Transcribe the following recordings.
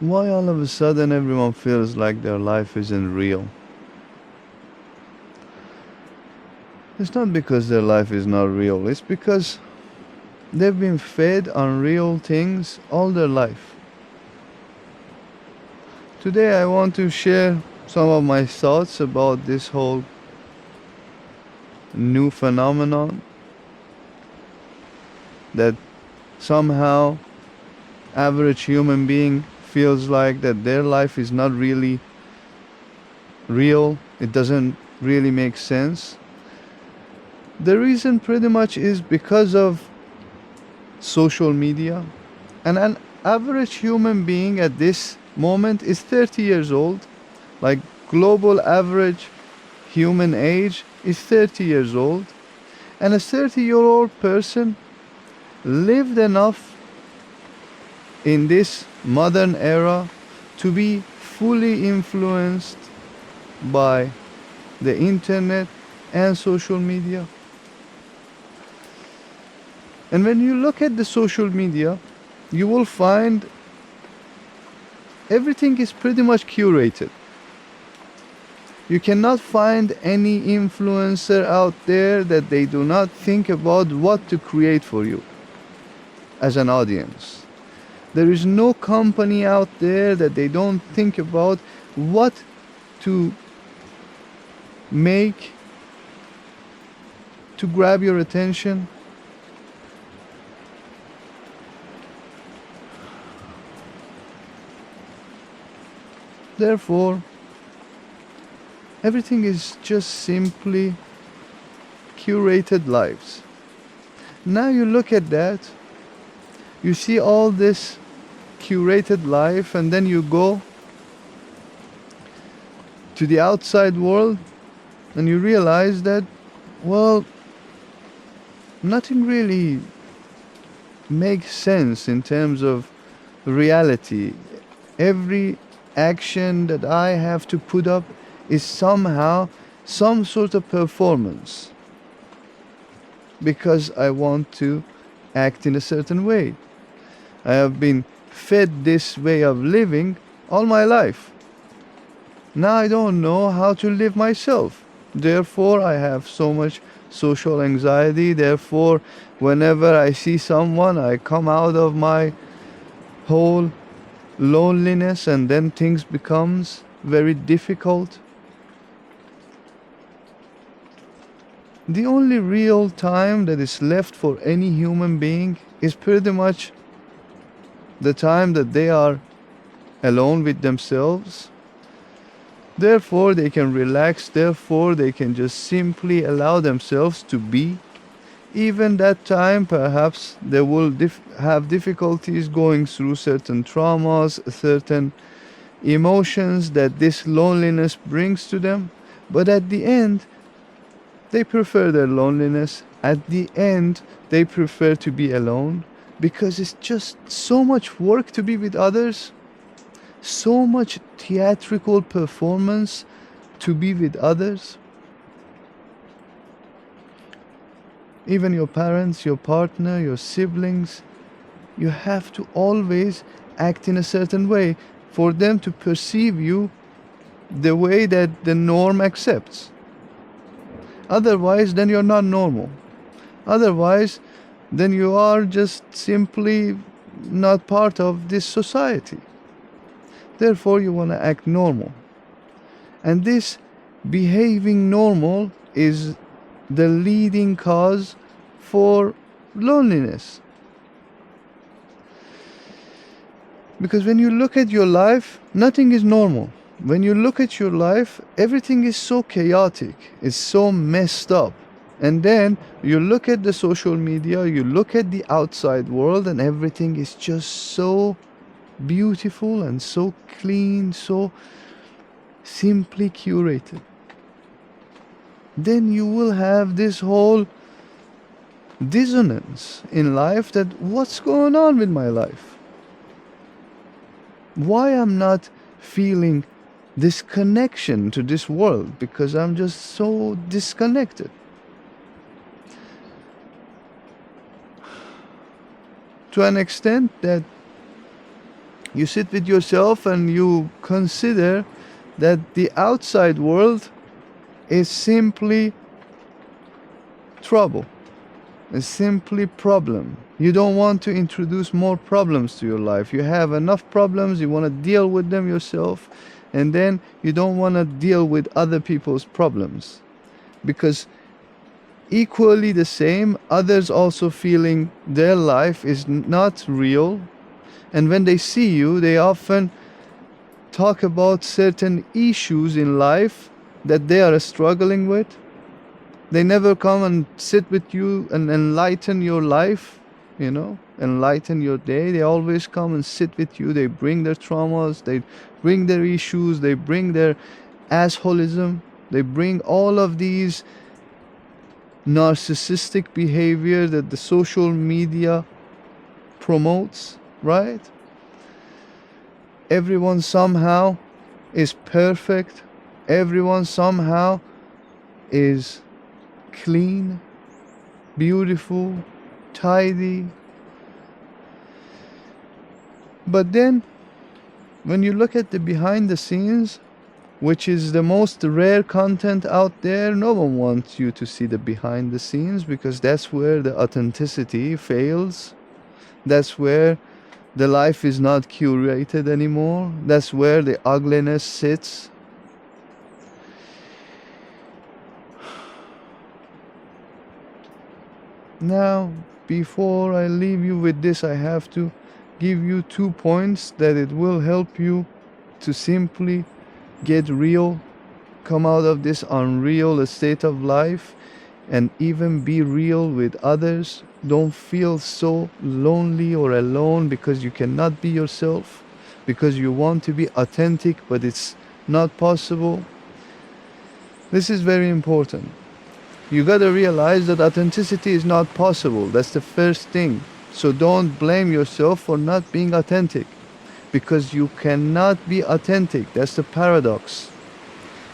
Why all of a sudden everyone feels like their life isn't real? It's not because their life is not real, it's because they've been fed unreal things all their life. Today I want to share some of my thoughts about this whole new phenomenon that somehow average human being feels like that their life is not really real, it doesn't really make sense. The reason pretty much is because of social media. And an average human being at this moment is 30 years old. Like global average human age is 30 years old. And a 30-year-old person lived enough in this modern era to be fully influenced by the internet and social media. And when you look at the social media, you will find everything is pretty much curated. You cannot find any influencer out there that they do not think about what to create for you as an audience. There is no company out there that they don't think about what to make to grab your attention. Therefore, everything is just simply curated lives. Now you look at that, you see all this curated life, and then you go to the outside world and you realize that, well, nothing really makes sense in terms of reality. Every action that I have to put up is somehow some sort of performance because I want to act in a certain way. I have been fed this way of living all my life. Now I don't know how to live myself. Therefore, I have so much social anxiety. Therefore, whenever I see someone, I come out of my whole loneliness, and then things becomes very difficult. The only real time that is left for any human being is pretty much the time that they are alone with themselves. Therefore, they can relax, therefore, they can just simply allow themselves to be. Even that time, perhaps they will have difficulties going through certain traumas, certain emotions that this loneliness brings to them. But at the end, they prefer their loneliness. At the end, they prefer to be alone because it's just so much work to be with others, so much theatrical performance to be with others. Even your parents, your partner, your siblings, you have to always act in a certain way for them to perceive you the way that the norm accepts. Otherwise, then you're not normal. Otherwise, then you are just simply not part of this society. Therefore, you want to act normal. And this behaving normal is the leading cause for loneliness. Because when you look at your life, nothing is normal. When you look at your life, everything is so chaotic, it's so messed up. And then you look at the social media, you look at the outside world, and everything is just so beautiful and so clean, so simply curated. Then you will have this whole dissonance in life that what's going on with my life? Why I'm not feeling this connection to this world? Because I'm just so disconnected. To an extent that You sit with yourself and you consider that the outside world is simply trouble, is simply problem. You don't want to introduce more problems to your life. You have enough problems, you want to deal with them yourself, and then you don't want to deal with other people's problems. Because equally the same, others also feeling their life is not real, and when they see you, they often talk about certain issues in life that they are struggling with. They never come and sit with you and enlighten your life, enlighten your day. They always come and sit with you. They bring their traumas, they bring their issues, they bring their assholism, they bring all of these narcissistic behavior that the social media promotes, right? Everyone somehow is perfect. Everyone somehow is clean, beautiful, tidy. But then, when you look at the behind the scenes, which is the most rare content out there, no one wants you to see the behind the scenes, because that's where the authenticity fails. That's where the life is not curated anymore. That's where the ugliness sits. Now, before I leave you with this, I have to give you 2 points that it will help you to simply get real, come out of this unreal state of life, and even be real with others. Don't feel so lonely or alone because you cannot be yourself, because you want to be authentic, but it's not possible. This is very important. You gotta realize that authenticity is not possible. That's the first thing. So don't blame yourself for not being authentic, because you cannot be authentic. That's the paradox.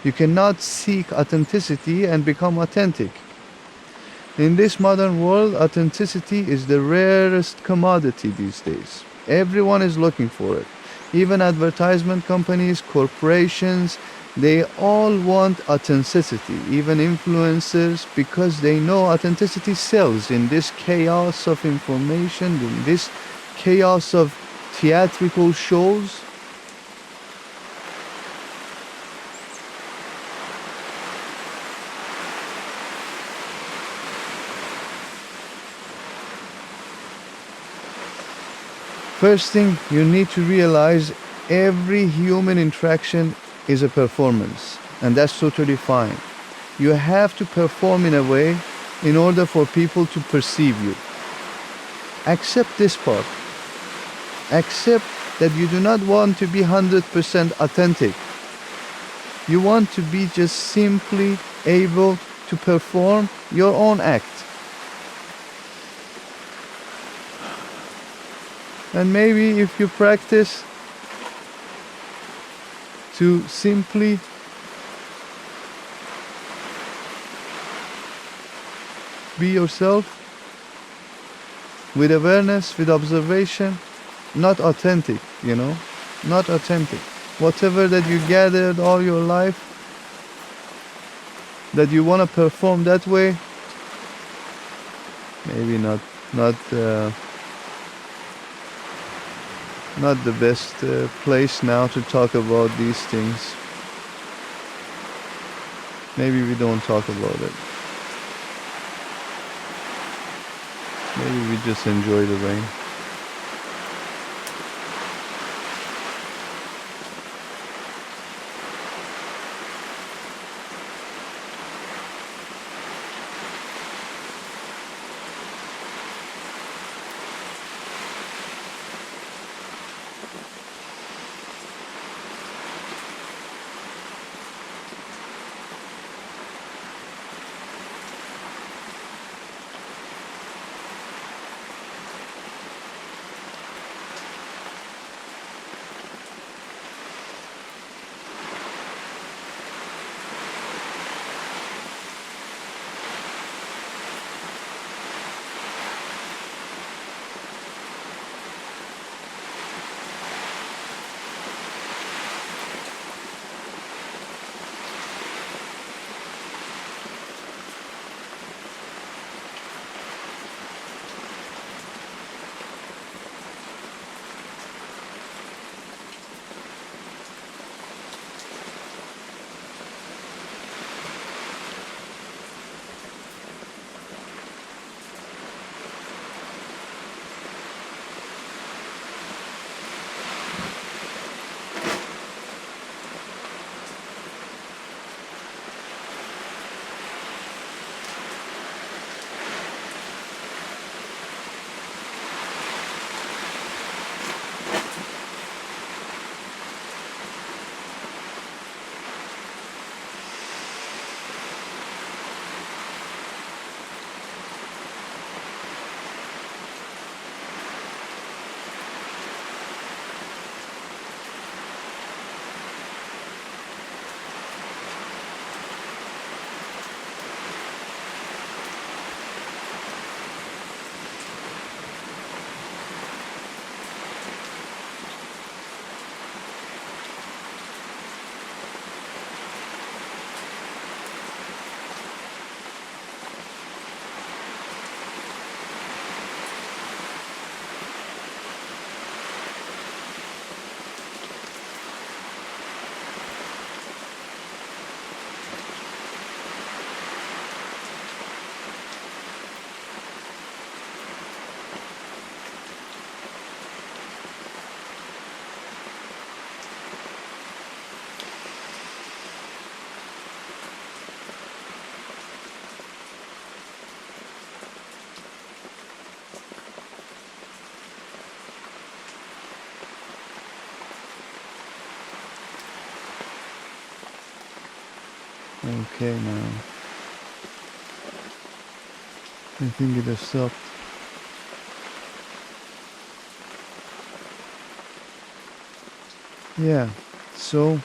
You cannot seek authenticity and become authentic. In this modern world, authenticity is the rarest commodity these days. Everyone is looking for it. Even advertisement companies, corporations, they all want authenticity, even influencers, because they know authenticity sells in this chaos of information, in this chaos of theatrical shows. First thing you need to realize, every human interaction is a performance, and that's totally fine. You have to perform in a way in order for people to perceive you. Accept this part. Accept that you do not want to be 100% authentic. You want to be just simply able to perform your own act. And maybe if you practice to simply be yourself with awareness, with observation, not authentic, not authentic. Whatever that you gathered all your life, that you want to perform that way, maybe not the best place now to talk about these things. Maybe we don't talk about it. Maybe we just enjoy the rain. Okay, now. I think it has stopped. Yeah, so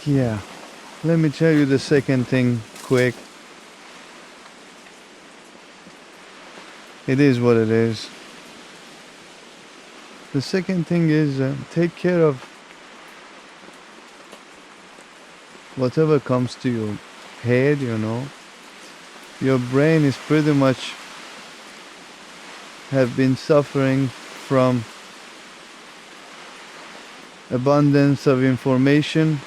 yeah. Let me tell you the second thing quick. It is what it is. The second thing is take care of whatever comes to your head, you know. Your brain is pretty much have been suffering from abundance of information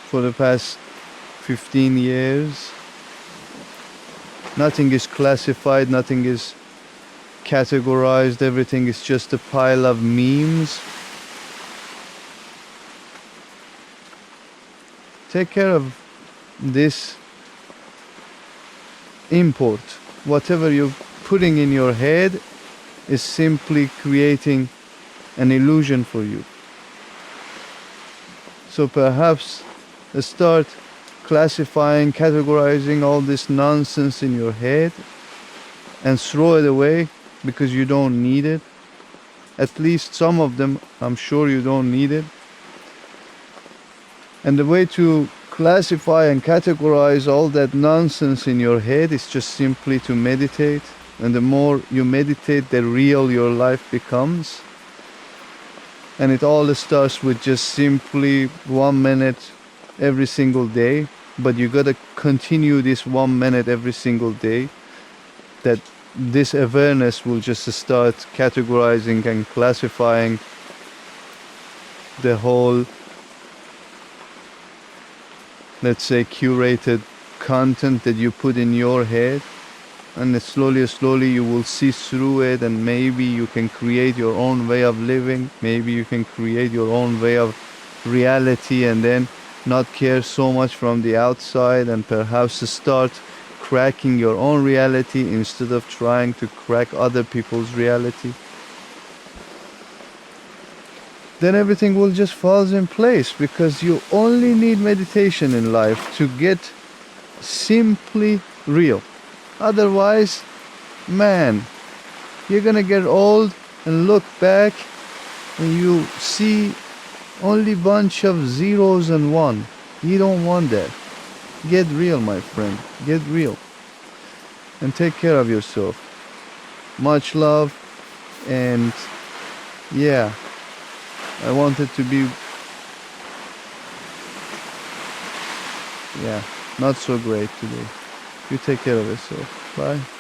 for the past 15 years. Nothing is classified, nothing is categorized, everything is just a pile of memes. Take care of this import. Whatever you're putting in your head is simply creating an illusion for you. So perhaps start classifying, categorizing all this nonsense in your head and throw it away because you don't need it. At least some of them, I'm sure you don't need it. And the way to classify and categorize all that nonsense in your head is just simply to meditate. And the more you meditate, the real your life becomes. And it all starts with just simply 1 minute every single day. But you gotta continue this 1 minute every single day. That this awareness will just start categorizing and classifying the whole, let's say, curated content that you put in your head, and slowly you will see through it, and maybe you can create your own way of living, maybe you can create your own way of reality, and then not care so much from the outside, and perhaps start cracking your own reality instead of trying to crack other people's reality. Then everything will just fall in place, because you only need meditation in life to get simply real. Otherwise, man, you're gonna get old and look back and you see only bunch of zeros and one. You don't want that. Get real, my friend. Get real. And take care of yourself. Much love. And yeah, I wanted to be, not so great today. You take care of yourself. Bye.